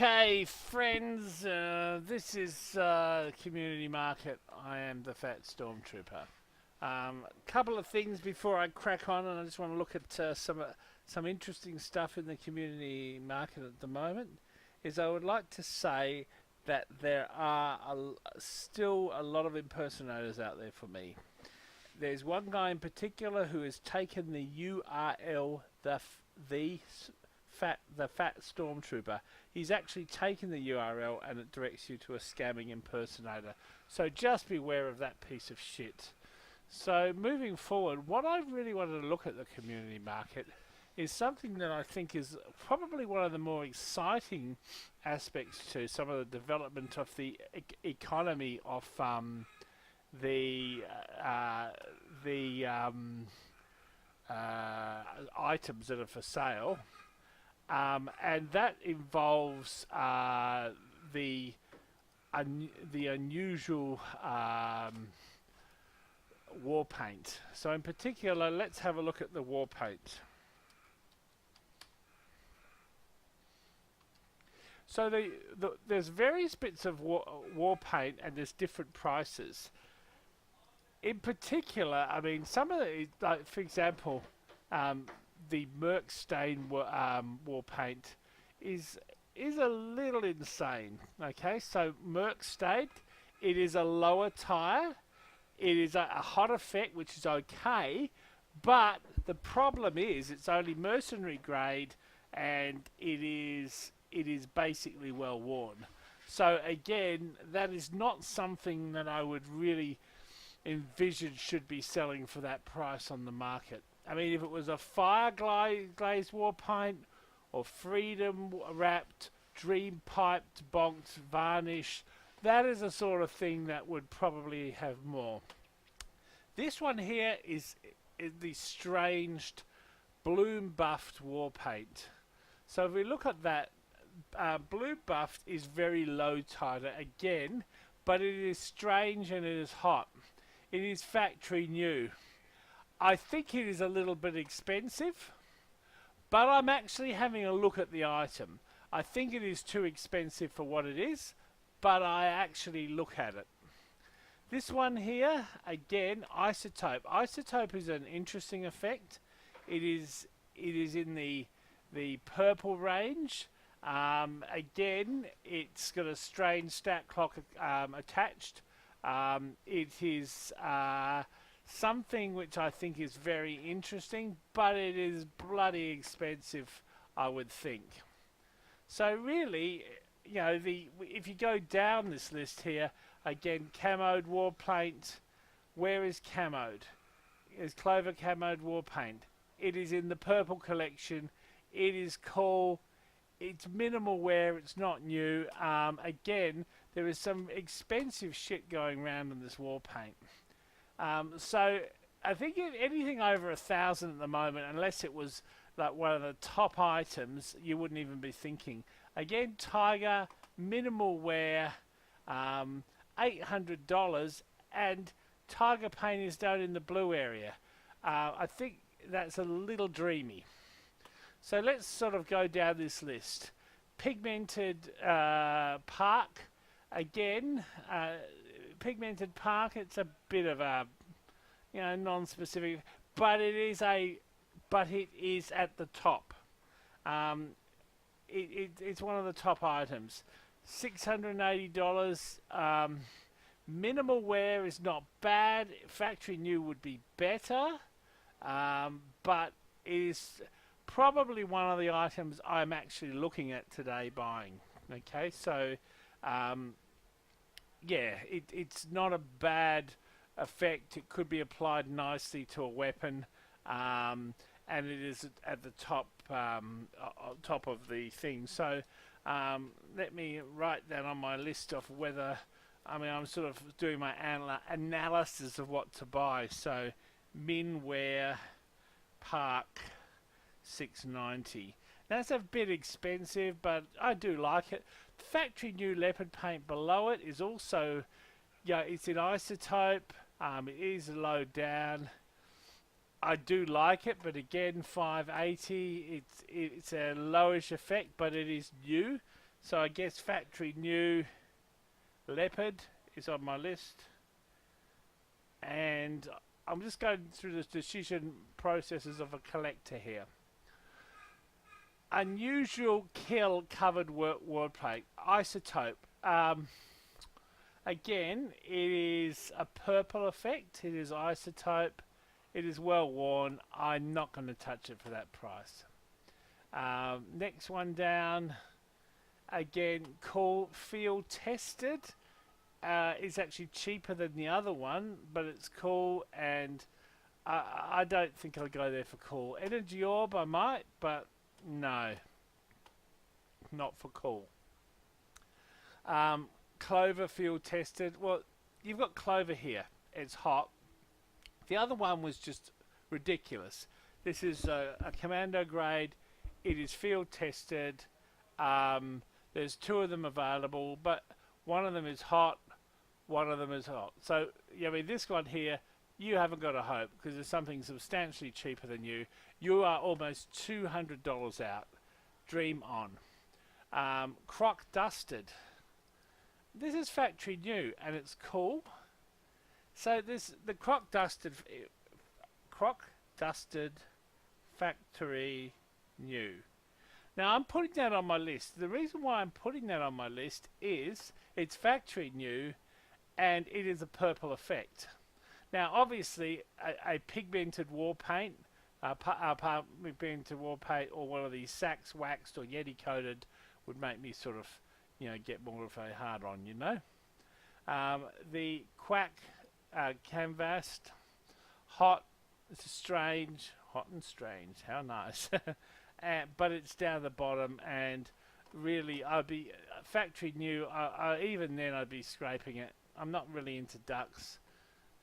Okay, friends, this is Community Market. I am the Fat Stormtrooper. Couple of things before I crack on, and I just want to look at some interesting stuff in the community market at the moment. Is I would like to say that there are still a lot of impersonators out there for me. There's one guy in particular who has taken the URL the Fat Stormtrooper. He's actually taken the URL and it directs you to a scamming impersonator. So just beware of that piece of shit. So moving forward, what I really wanted to look at the community market is something that I think is probably one of the more exciting aspects to some of the development of the economy of the the items that are for sale, and that involves the unusual war paint. So in particular, let's have a look at the war paint. So there's various bits of war paint, and there's different prices. In particular, I mean, some of the, like for example, the Merc stain war paint is a little insane. Okay, so Merc stain, it is a lower tire. It is a hot effect, which is okay, but the problem is it's only mercenary grade, and it is basically well worn. So again, that is not something that I would really envision should be selling for that price on the market. I mean, if it was a fire glazed war paint or freedom wrapped, dream piped, bonked varnish, that is a sort of thing that would probably have more. This one here is the stranged bloom buffed war paint. So if we look at that, blue buffed is very low tighter again, but it is strange and it is hot. It is factory new. I think it is a little bit expensive, but I'm actually having a look at the item. I think it is too expensive for what it is, but I actually look at it. This one here, again, isotope. Isotope is an interesting effect. It is in the purple range. Again, it's got a strange stat clock attached. It is something which I think is very interesting, but it is bloody expensive, I would think. So really, you know, if you go down this list here, again, camoed war paint. Where is camoed? Is Clover camoed war paint? It is in the purple collection. It is cool. It's minimal wear. It's not new. Again, there is some expensive shit going around in this war paint. So I think anything over 1,000 at the moment, unless it was like one of the top items, you wouldn't even be thinking. Again, Tiger, minimal wear, $800, and Tiger paint is down in the blue area. I think that's a little dreamy. So let's sort of go down this list. Pigmented Park, again, Pigmented Park. It's a bit of a, you know, non-specific, but it is at the top. It's one of the top items. $680. Minimal wear is not bad. Factory new would be better, but it is probably one of the items I'm actually looking at today buying. Okay, so yeah, it's not a bad effect. It could be applied nicely to a weapon, and it is at the top top of the thing. So let me write that on my list of whether, I mean, I'm sort of doing my analysis of what to buy. So Minwear Park 690. That's a bit expensive, but I do like it. Factory new leopard paint below it is also, yeah, it's in isotope. It is low down. I do like it, but again, 580. It's a lowish effect, but it is new. So I guess factory new leopard is on my list, and I'm just going through the decision processes of a collector here. Unusual kill covered wordplate isotope. Again, it is a purple effect. It is isotope. It is well worn. I'm not going to touch it for that price. Next one down. Again, cool field tested. It's actually cheaper than the other one, but it's cool, and I don't think I'll go there for cool. Energy orb, I might, but no, not for cool. Clover field tested. Well, you've got clover here. It's hot. The other one was just ridiculous. This is a commando grade. It is field tested. There's two of them available, but one of them is hot. One of them is hot. So, I mean, this one here, you haven't got a hope because there's something substantially cheaper than you. You are almost $200 out. Dream on. Croc dusted. This is factory new, and it's cool. So the croc dusted factory new. Now I'm putting that on my list. The reason why I'm putting that on my list is it's factory new, and it is a purple effect. Now obviously a pigmented war paint, pigmented war paint, or one of these Saks waxed or Yeti coated would make me sort of, get more of a hard on, The quack canvassed, hot, it's strange, hot and strange, how nice. But it's down the bottom, and really I'd be factory new. Even then I'd be scraping it. I'm not really into ducks.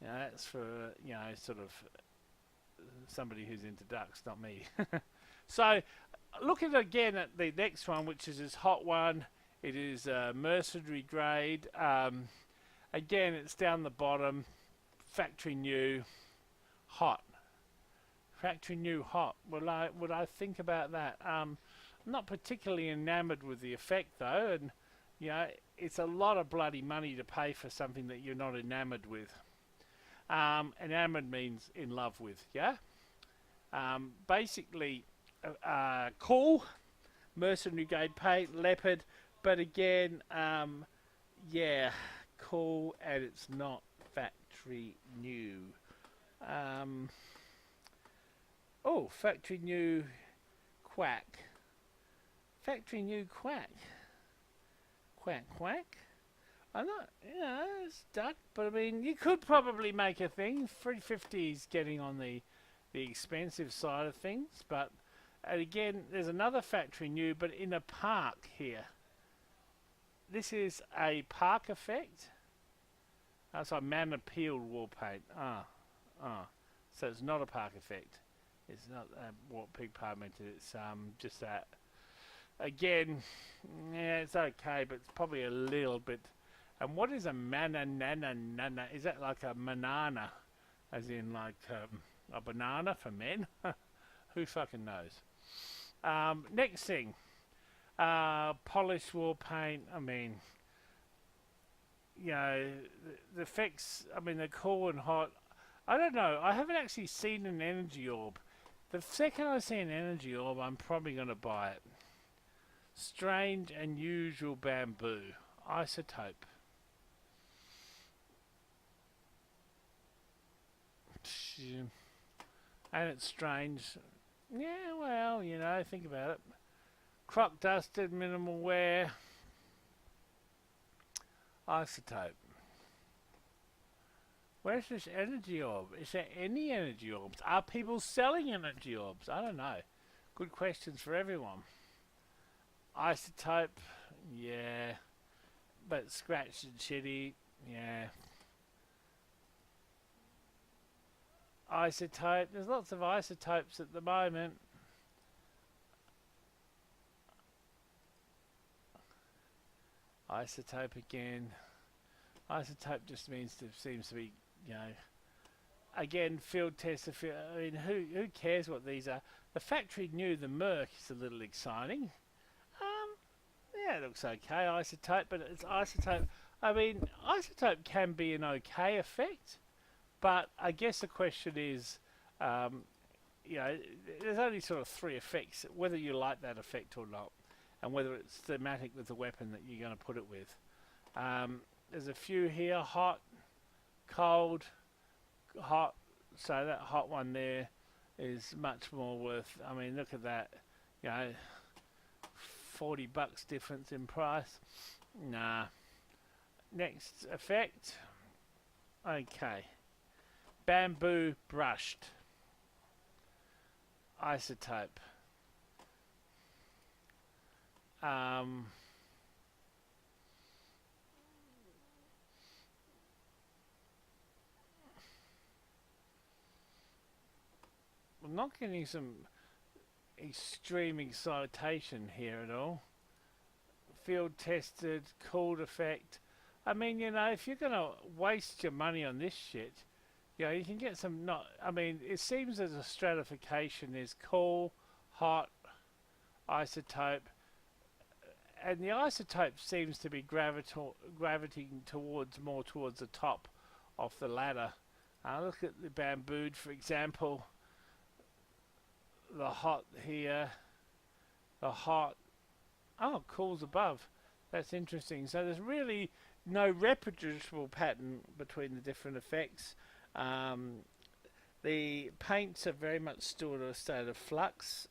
That's for sort of somebody who's into ducks, not me. So looking again at the next one, which is this hot one. It is mercenary grade. Again, it's down the bottom. Factory new, hot. Factory new, hot. Would I think about that? I'm not particularly enamored with the effect though, and it's a lot of bloody money to pay for something that you're not enamored with. Enamored means in love with, yeah. Basically, cool. Mercenary grade paint, leopard. But again, yeah, cool, and it's not factory new. Factory new quack. Factory new quack. Quack, quack. I'm not, it's duck, but I mean, you could probably make a thing. 350 is getting on the expensive side of things, but again, there's another factory new, but in a park here. This is a park effect. That's a man peeled wall paint. So it's not a park effect. It's not pigmented. It's just that. Again, yeah, it's okay, but it's probably a little bit. And what is a manana? Is that like a manana, as in like a banana for men? Who fucking knows? Next thing. Polished wall paint. I mean, the effects. I mean, they're cool and hot. I don't know. I haven't actually seen an energy orb. The second I see an energy orb, I'm probably going to buy it. Strange and usual bamboo isotope. And it's strange. Yeah, well, think about it. Croc dusted, minimal wear, isotope. Where's this energy orb? Is there any energy orbs? Are people selling energy orbs? I don't know. Good questions for everyone. Isotope, yeah. But scratched and shitty, yeah. Isotope, there's lots of isotopes at the moment. Isotope again. Isotope just seems to be, again, field test. I mean, who cares what these are? The factory new, the Merc is a little exciting. yeah, it looks okay, isotope, but it's isotope. I mean, isotope can be an okay effect, but I guess the question is, um, you know, there's only sort of three effects, whether you like that effect or not, and whether it's thematic with the weapon that you're going to put it with. There's a few here, hot, cold, hot, so that hot one there is much more worth. I mean, look at that, you know, $40 difference in price. Nah. Next effect. Okay. Bamboo brushed isotope. Um, I'm not getting some extreme excitation here at all. Field tested, cooled effect. I mean, you know, if you're gonna waste your money on this shit, you know, you can get some not. I mean, it seems there's a stratification. There's cool, hot, isotope, and the isotope seems to be gravitating towards more towards the top of the ladder. Look at the bamboo, for example. The hot here, the hot. Oh, cools above. That's interesting. So there's really no reproducible pattern between the different effects. The paints are very much still in a state of flux.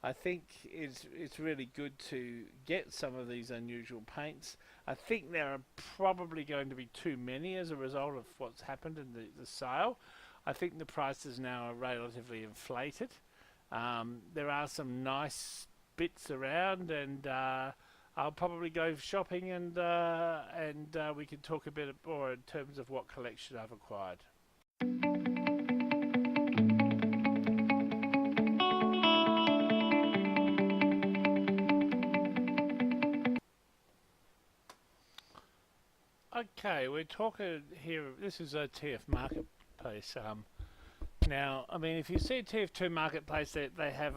I think it's really good to get some of these unusual paints. I think there are probably going to be too many as a result of what's happened in the sale. I think the prices now are relatively inflated. There are some nice bits around, and I'll probably go shopping, and we can talk a bit more in terms of what collection I've acquired. Okay, we're talking here. This is a TF marketplace. Now, I mean, if you see a TF2 marketplace, they have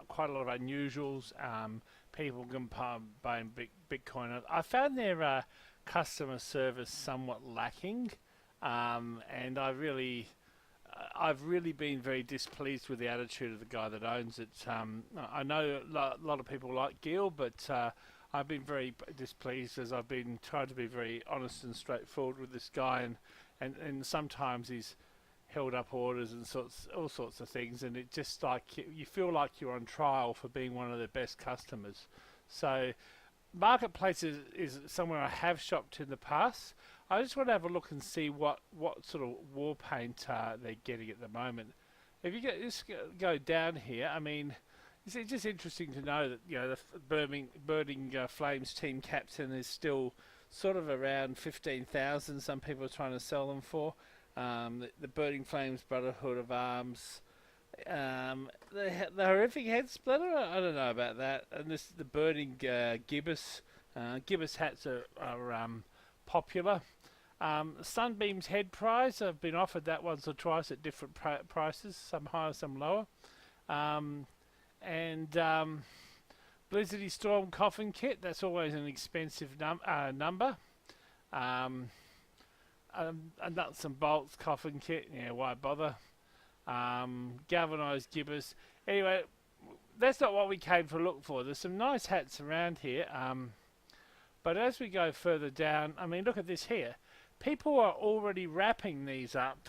quite a lot of unusuals. People can buy Bitcoin. I found their customer service somewhat lacking, and I've really been very displeased with the attitude of the guy that owns it. I know a lot of people like Gil, but I've been very displeased as I've been trying to be very honest and straightforward with this guy, and sometimes he's held up orders and all sorts of things, and it just like you feel like you're on trial for being one of their best customers. So marketplace is somewhere I have shopped in the past. I just want to have a look and see what sort of war paint they're getting at the moment. If you just go down here, I mean, it's just interesting to know that, you know, the Burning Flames team captain is still sort of around 15,000. Some people are trying to sell them for. The Burning Flames Brotherhood of Arms, the horrific head splitter. I don't know about that. And this the Burning gibbous. Gibbous hats are popular. Sunbeam's head prize. I've been offered that once or twice at different prices, some higher, some lower. And Blizzardy Storm coffin kit. That's always an expensive number. A nuts and bolts coffin kit, yeah, why bother? Galvanized gibbous. Anyway, that's not what we came to look for. There's some nice hats around here, but as we go further down, I mean, look at this here. People are already wrapping these up.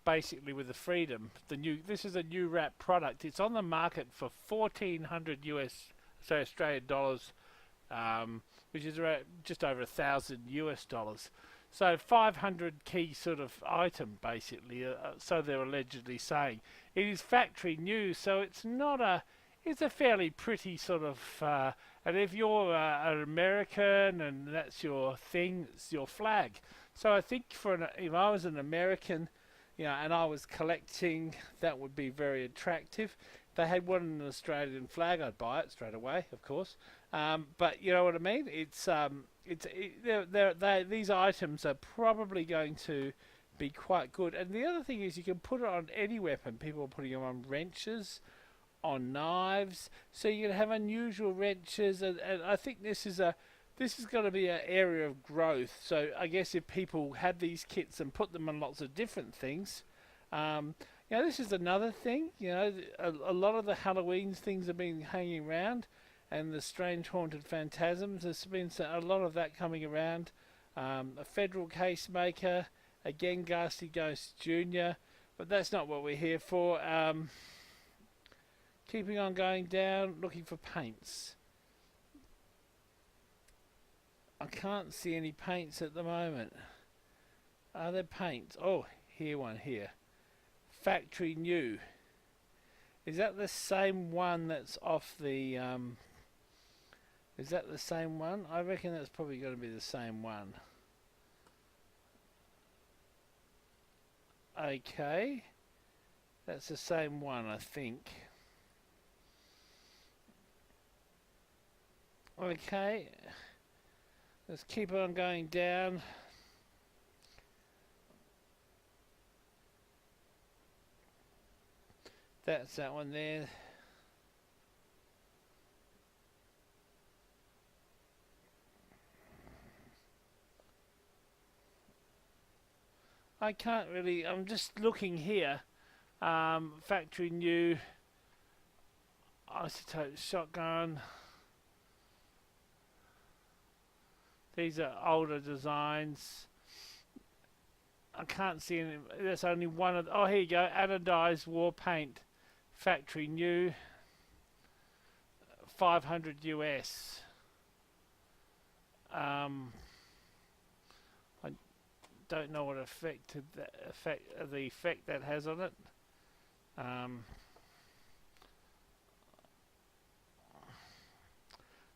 Basically with the Freedom, this is a new wrap product. It's on the market for 1,400 Australian dollars, which is around just over $1,000 So 500 key sort of item basically. So they're allegedly saying it is factory new. So it's not a. It's a fairly pretty sort of. And if you're an American and that's your thing, it's your flag. So I think if I was an American, you know, and I was collecting, that would be very attractive. If they had one in an Australian flag, I'd buy it straight away, of course. But you know what I mean? These items are probably going to be quite good. And the other thing is you can put it on any weapon. People are putting them on wrenches, on knives, so you can have unusual wrenches, and I think this is going to be an area of growth. So I guess if people had these kits and put them on lots of different things, this is another thing. A lot of the Halloween things have been hanging around, and the strange haunted phantasms. There's been a lot of that coming around. A federal case maker, again, Ghastly Ghost Jr., but that's not what we're here for. Keeping on going down, looking for paints. I can't see any paints at the moment. Are there paints? Oh, here one here. Factory New. Is that the same one that's off the... is that the same one? I reckon that's probably going to be the same one. Okay. That's the same one, I think. Okay, let's keep on going down. That's that one there. I can't really, I'm just looking here. Factory New isotope shotgun. These are older designs. I can't see any. There's only one of. Oh, here you go. Anodized war paint, Factory New. 500 US. I don't know what the effect that has on it.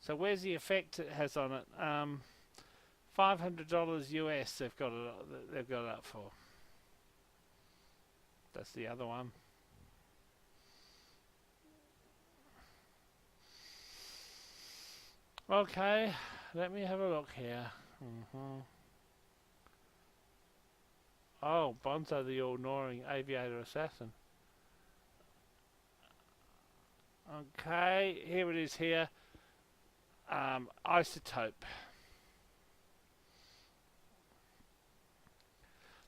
So where's the effect it has on it? $500 US. They've got it up for. That's the other one. Okay, let me have a look here. Oh, Bonzo the all-gnawing aviator assassin. Okay, here it is here. Isotope.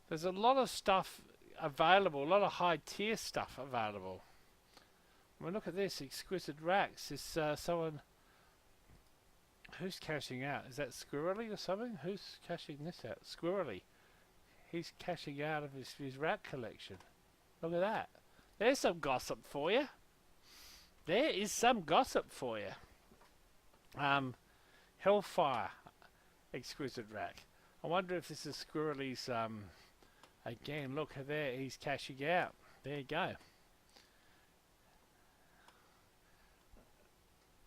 There's a lot of stuff available, a lot of high tier stuff available. I mean, look at this, exquisite racks. Is someone who's cashing out? Is that Squirrely or something? Who's cashing this out? Squirrely. He's cashing out of his rack collection. Look at that. There's some gossip for you. There is some gossip for you. Hellfire exquisite rack. I wonder if this is Squirrely's. Again, look at there. He's cashing out. There you go.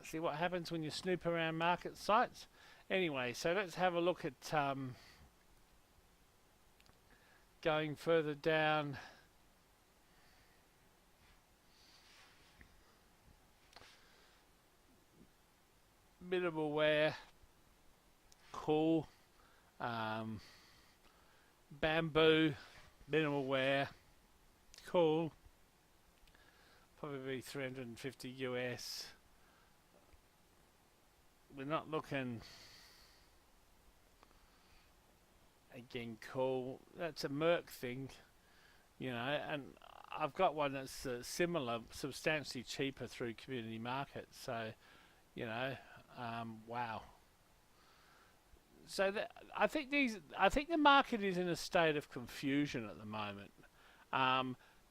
See what happens when you snoop around market sites. Anyway, so let's have a look at going further down. Minimal wear, cool. Bamboo, minimal wear, cool. Probably 350 US. We're not looking. Again, cool. That's a Merc thing, and I've got one that's similar, substantially cheaper through community market. So, wow. So I think the market is in a state of confusion at the moment.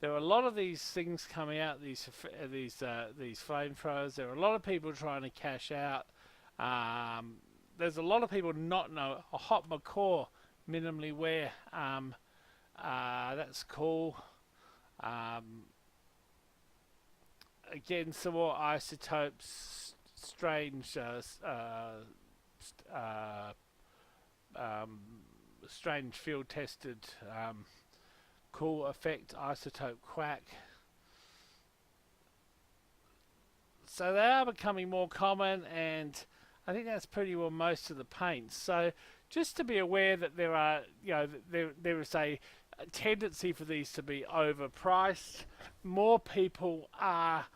There are a lot of these things coming out, these flamethrowers. There are a lot of people trying to cash out. There's a lot of people not know a hot macaw minimally wear. That's cool. Again, some more isotopes, strange. Strange field tested cool effect isotope quack. So they are becoming more common, and I think that's pretty well most of the paints. So just to be aware that there are, there is a a tendency for these to be overpriced. More people are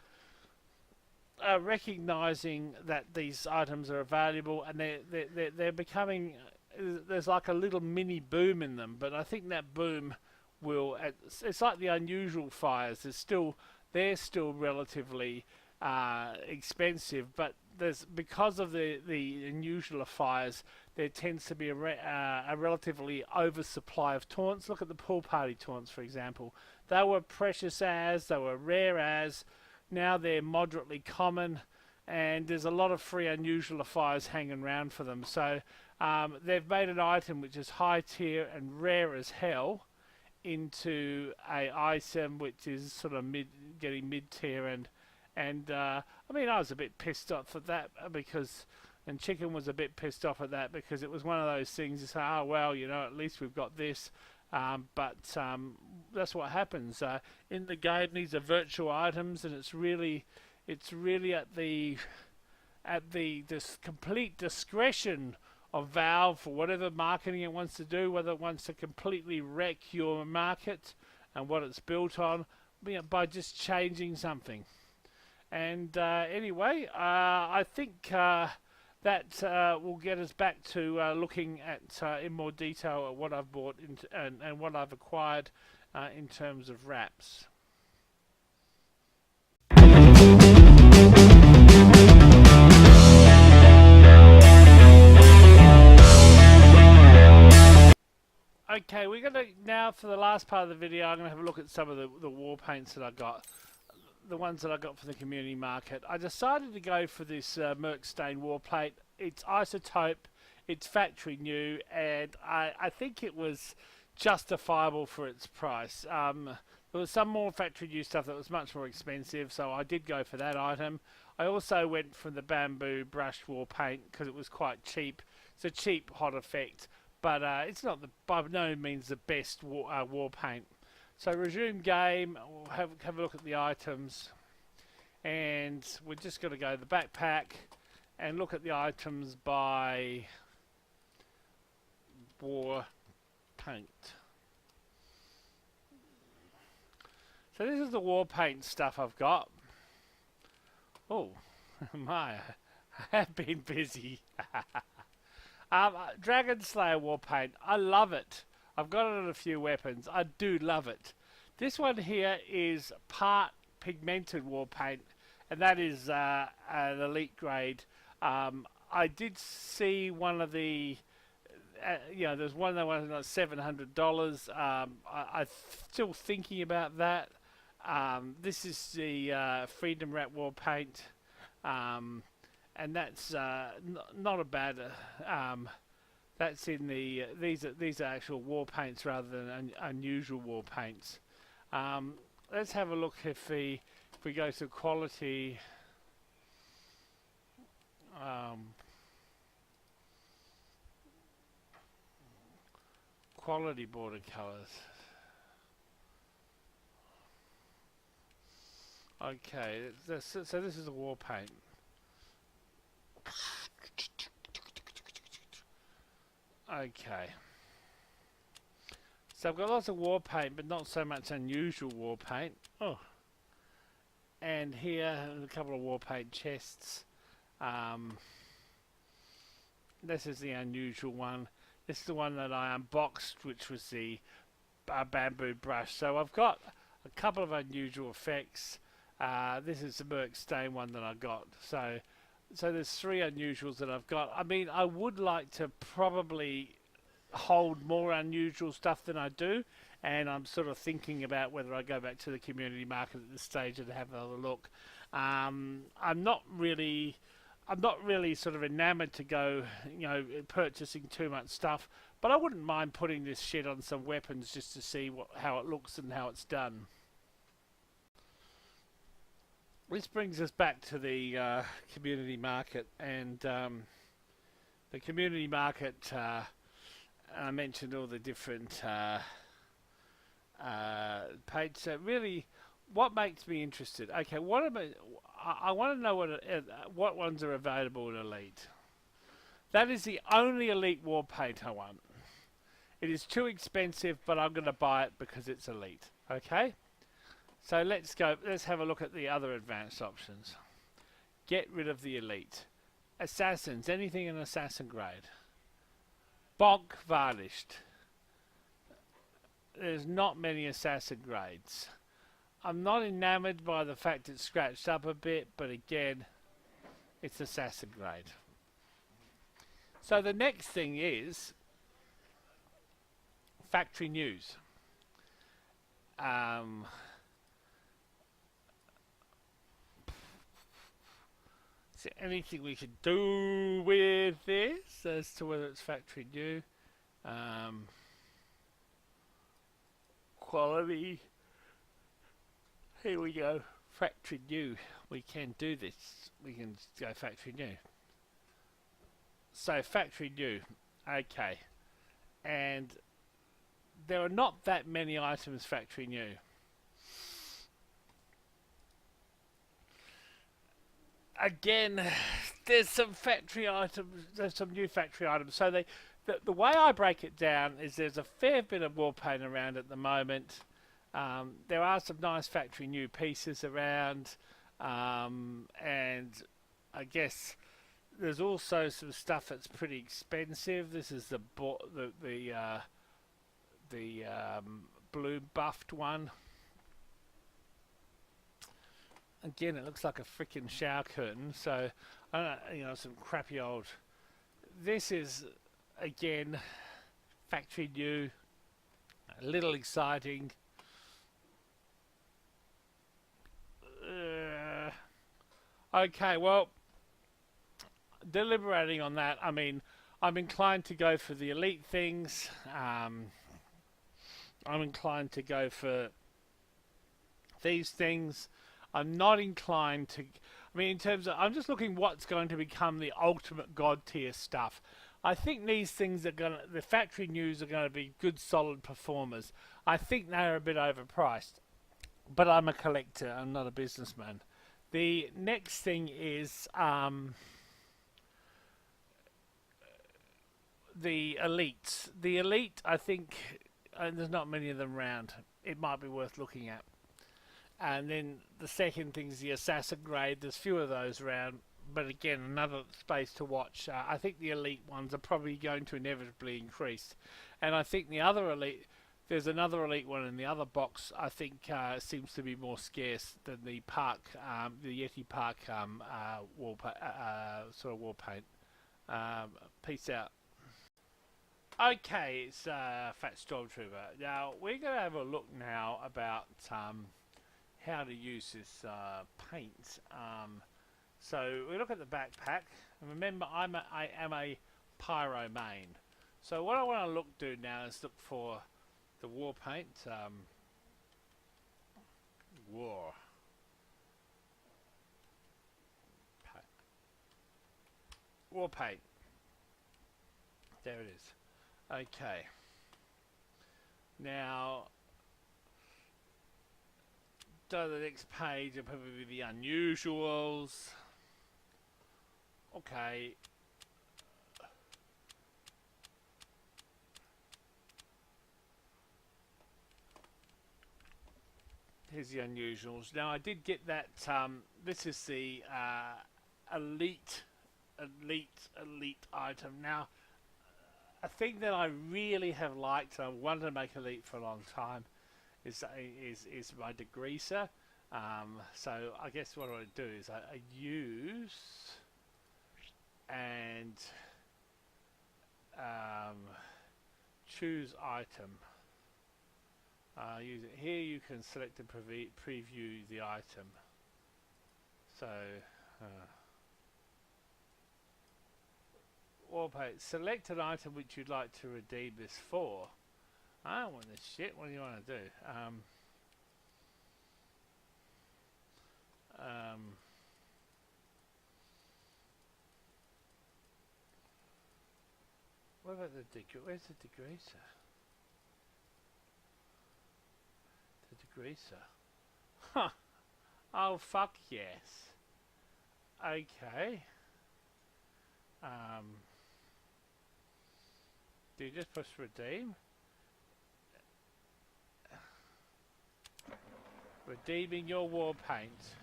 recognizing that these items are valuable, and they're becoming, there's like a little mini boom in them. But I think that boom will, it's like the unusual fires. They're still relatively expensive, but there's, because of the unusual fires, there tends to be a relatively oversupply of taunts. Look at the pool party taunts, for example. They were precious as, they were rare as. Now they're moderately common, and there's a lot of free unusual fires hanging around for them. So they've made an item which is high tier and rare as hell into a item which is sort of getting mid tier, and I mean, I was a bit pissed off at that because, and Chicken was a bit pissed off at that because it was one of those things. You say, oh well, you know, at least we've got this. But that's what happens in the game. These are virtual items, and it's really at the complete discretion of Valve for whatever marketing it wants to do, whether it wants to completely wreck your market and what it's built on, you know, by just changing something. And anyway, I think that will get us back to looking at in more detail at what I've bought and what I've acquired in terms of wraps. Okay, we're going to, now for the last part of the video, I'm going to have a look at some of the war paints that I got. The ones that I got from the community market. I decided to go for this Merc Stain war plate. It's isotope, it's factory new, and I think it was justifiable for its price. There was some more factory new stuff that was much more expensive, so I did go for that item. I also went for the bamboo brush war paint because it was quite cheap. It's a cheap hot effect, but it's not by no means the best war paint. So resume game, we'll have a look at the items, and we're just going to go to the backpack and look at the items by war paint. So this is the war paint stuff I've got. Oh my, I have been busy. Dragon Slayer war paint, I love it. I've got it on a few weapons. I do love it. This one here is part pigmented war paint, and that is an elite grade. I did see one of the, you know, there's one that was like $700. I'm still thinking about that. This is the Freedom Rat war paint, and that's not a bad. That's in the these are actual war paints rather than unusual war paints. Let's have a look if we go to quality. Quality border colors. Okay, so this is a war paint. Okay. So I've got lots of war paint, but not so much unusual war paint. Oh. And here, a couple of war paint chests. This is the unusual one. This is the one that I unboxed, which was the bamboo brush. So I've got a couple of unusual effects. This is the Merc Stain one that I got. So there's three unusuals that I've got. I mean, I would like to probably hold more unusual stuff than I do, and I'm sort of thinking about whether I go back to the community market at this stage and have another look. I'm not really sort of enamored to go, you know, purchasing too much stuff, but I wouldn't mind putting this shit on some weapons just to see how it looks and how it's done. This brings us back to the community market, and the community market, I mentioned all the different pages. So really, what makes me interested? Okay, I want to know what ones are available in Elite. That is the only Elite war paint I want. It is too expensive, but I'm going to buy it because it's elite. Okay? So let's go. Let's have a look at the other advanced options. Get rid of the elite. Assassins. Anything in assassin grade. Bonk varnished. There's not many assassin grades. I'm not enamored by the fact it's scratched up a bit, but again, it's assassin grade. So the next thing is factory news. Is there anything we could do with this as to whether it's factory new? Quality. Here we go. Factory new. We can do this. We can go factory new. So factory new. Okay. And there are not that many items factory new. Again, there's some factory items. There's some new factory items. So the way I break it down is there's a fair bit of war paint around at the moment. There are some nice factory new pieces around, and I guess there's also some stuff that's pretty expensive. This is the blue buffed one. Again, it looks like a freaking shower curtain. So, I don't know, some crappy old. This is again factory new, a little exciting. Okay, well, deliberating on that. I mean, I'm inclined to go for the elite things. I'm inclined to go for these things. I'm not inclined to. I mean, in terms of, I'm just looking what's going to become the ultimate god tier stuff. I think these things are going to, the factory news are going to be good, solid performers. I think they're a bit overpriced, but I'm a collector. I'm not a businessman. The next thing is the elites. The elite, I think, there's not many of them around. It might be worth looking at. And then the second thing is the assassin grade. There's few of those around, but again, another space to watch. I think the elite ones are probably going to inevitably increase, and I think the other elite, there's another elite one in the other box. I think seems to be more scarce than the park, the Yeti Park sort of war paint. Peace out. Okay, it's Fat Stormtrooper. Now we're going to have a look now about how to use this paint. So we look at the backpack, and remember I am a pyro main. So what I want to do now is look for the war paint. War paint. There it is. Okay. Now, go to the next page, will probably be the unusuals. Okay. Here's the unusuals. Now I did get that. This is the elite item. Now, a thing that I really have liked, and I wanted to make elite for a long time, is my degreaser. So I guess what I do is I use and choose item. Use it here. You can select and preview the item. So wallpaper. Select an item which you'd like to redeem this for. I don't want this shit. What do you want to do? What about the where's the degreaser? The degreaser. Huh. Oh fuck yes. Okay. Do you just push redeem? Redeeming your war paint.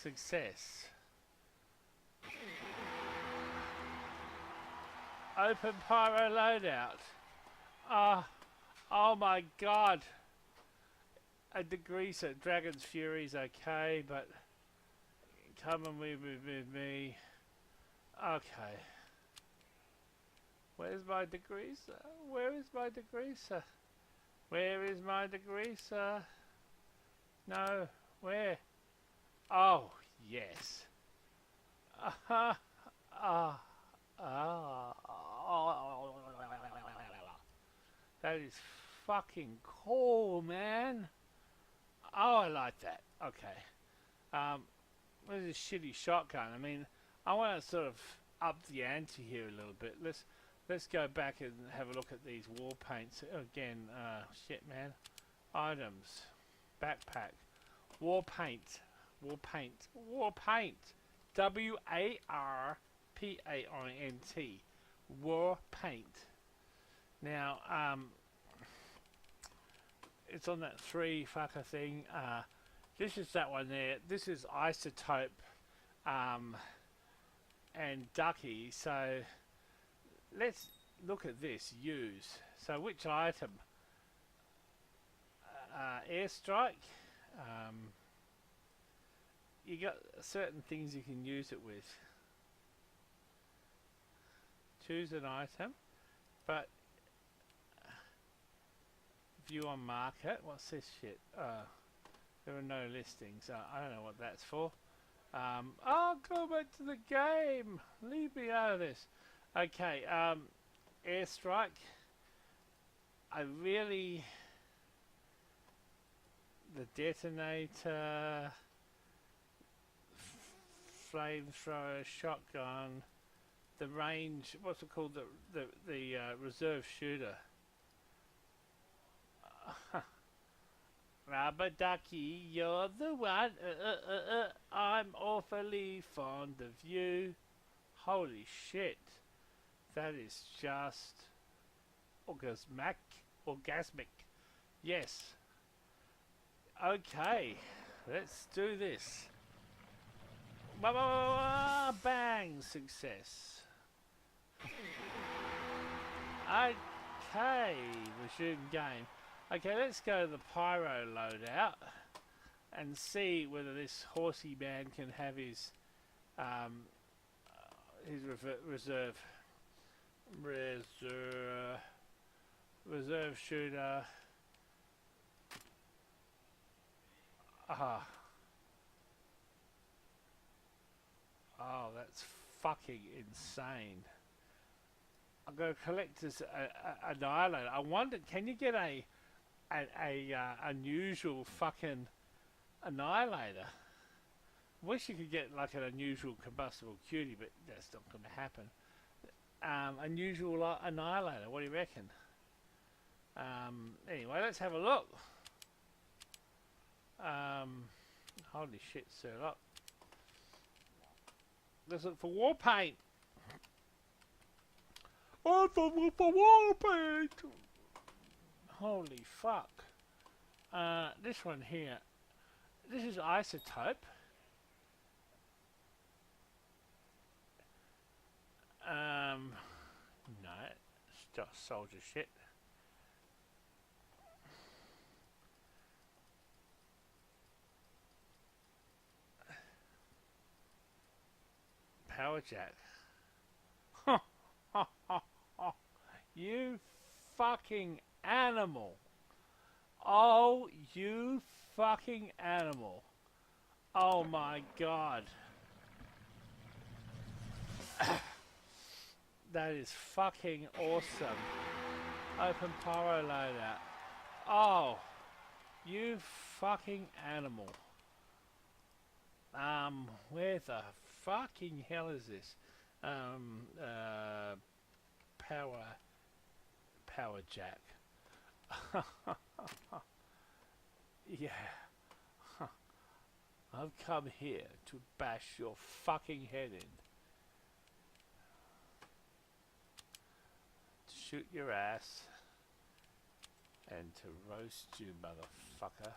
Success. Open pyro loadout. Oh my god. A degreaser. Dragon's Fury's okay, but come and move with me. Okay. Where's my degreaser? Where is my degreaser? Where is my degreaser? No. Where? Oh, yes. That is fucking cool, man. Oh, I like that. Okay. What is this shitty shotgun? I mean, I want to sort of up the ante here a little bit. Let's go back and have a look at these war paints again. Shit, man. Items, backpack, war paint, war paint, war paint. WARPAINT. War paint. Now, it's on that 3 fucker thing. This is that one there. This is Isotope and Ducky. So let's look at this. Use. So which item? Airstrike. You got certain things you can use it with. Choose an item, but view on market. What's this shit? There are no listings. I don't know what that's for. Oh, go back to the game. Leave me out of this. Okay. Airstrike. I really. The detonator. Flamethrower, shotgun, the range, what's it called, the reserve shooter. Rubber Ducky, you're the one, I'm awfully fond of you. Holy shit, that is just orgasmic. Yes. Okay, let's do this. Bang! Success. Okay, resume game. Okay, let's go to the pyro loadout and see whether this horsey man can have his reserve shooter. Oh, that's fucking insane. I'm going to collect this annihilator. I wonder, can you get a unusual fucking annihilator? Wish you could get like an unusual combustible cutie, but that's not going to happen. Unusual annihilator. What do you reckon? Anyway, let's have a look. Holy shit, sir! Look. Let's look for war paint. Oh, for war paint. Holy fuck. This one here. This is Isotope. No, it's just soldier shit. Power jack. You fucking animal. Oh, you fucking animal. Oh my god. That is fucking awesome. Open pyro loadout. Oh, you fucking animal. Where the fucking hell is this? Power jack. Yeah. I've come here to bash your fucking head in. shoot your ass and to roast you, motherfucker.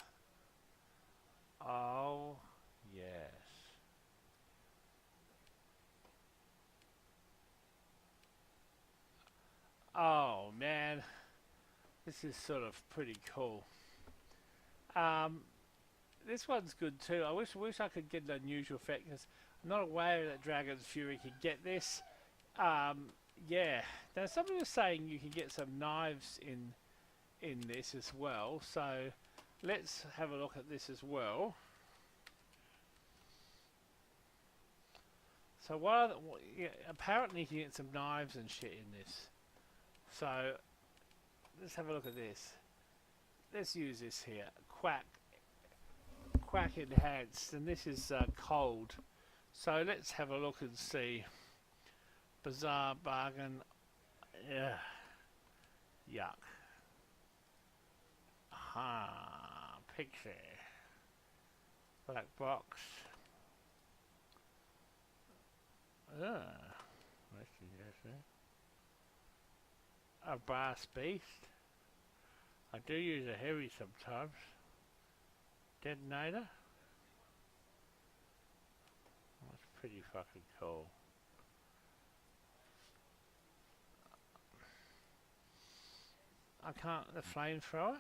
Oh, yes. Oh, man. This is sort of pretty cool. This one's good too. I wish I could get an unusual effect because I'm not aware that Dragon's Fury could get this. Yeah. Now somebody was saying you can get some knives in this as well. So let's have a look at this as well. So yeah, apparently you can get some knives and shit in this. So let's have a look at this. Let's use this here. Quack enhanced, and this is cold. So let's have a look and see. Bizarre bargain. Ugh. Yuck. Aha. Picture. Black box. Ugh. That's interesting. A brass beast. I do use a heavy sometimes. Detonator. That's pretty fucking cool. I can't. The flamethrower.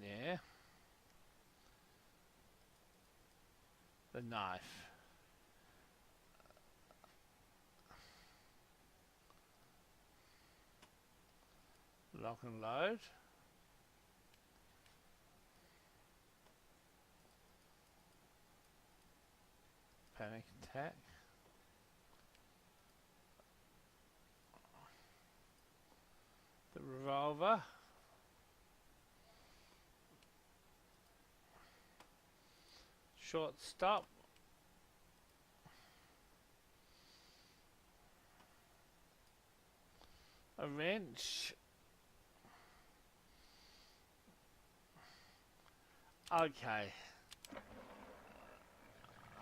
Yeah. The knife. Lock and load. Panic attack. The revolver. Short stop. A wrench. Okay.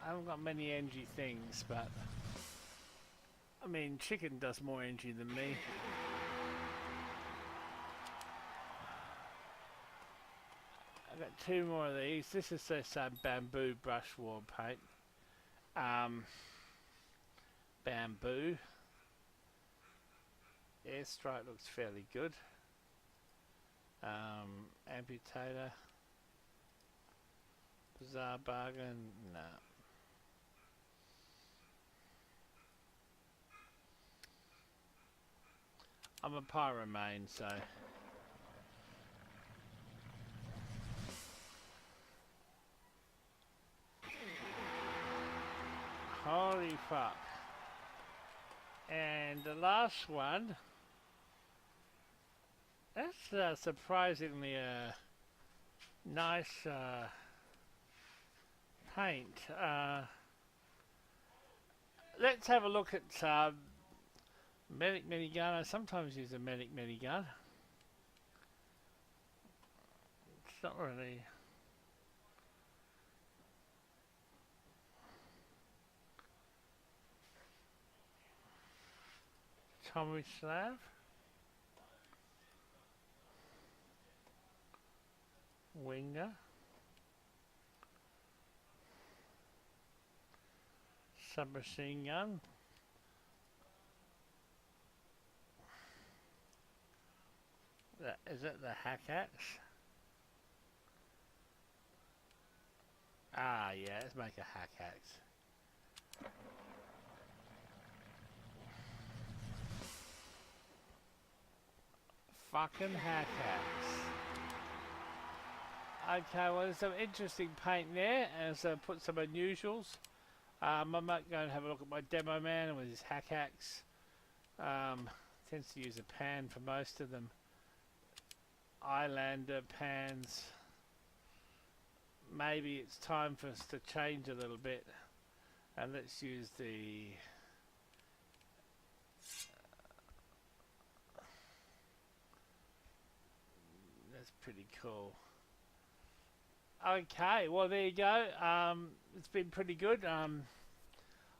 I haven't got many NG things, but I mean, chicken does more NG than me. I've got two more of these. This is this bamboo brush war paint. Bamboo. Airstrike looks fairly good. Amputator. Bizarre bargain. No. I'm a pyromane, so holy fuck. And the last one, that's surprisingly a nice paint. Let's have a look at medic minigun. I sometimes use a medic minigun. It's not really. Tommy Slav. Winger. Submachine gun. Is it the hack axe? Ah, yeah, let's make a hack axe. Fucking hack axe. Okay, well, there's some interesting paint there, as I put some unusuals. I might go and have a look at my demo man with his hack axe. Tends to use a pan for most of them. Islander pans. Maybe it's time for us to change a little bit, and let's use the that's pretty cool. Okay, well there you go. It's been pretty good.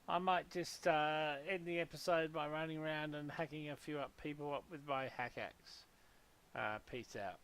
I might just end the episode by running around and hacking a few people up with my hack axe. Peace out.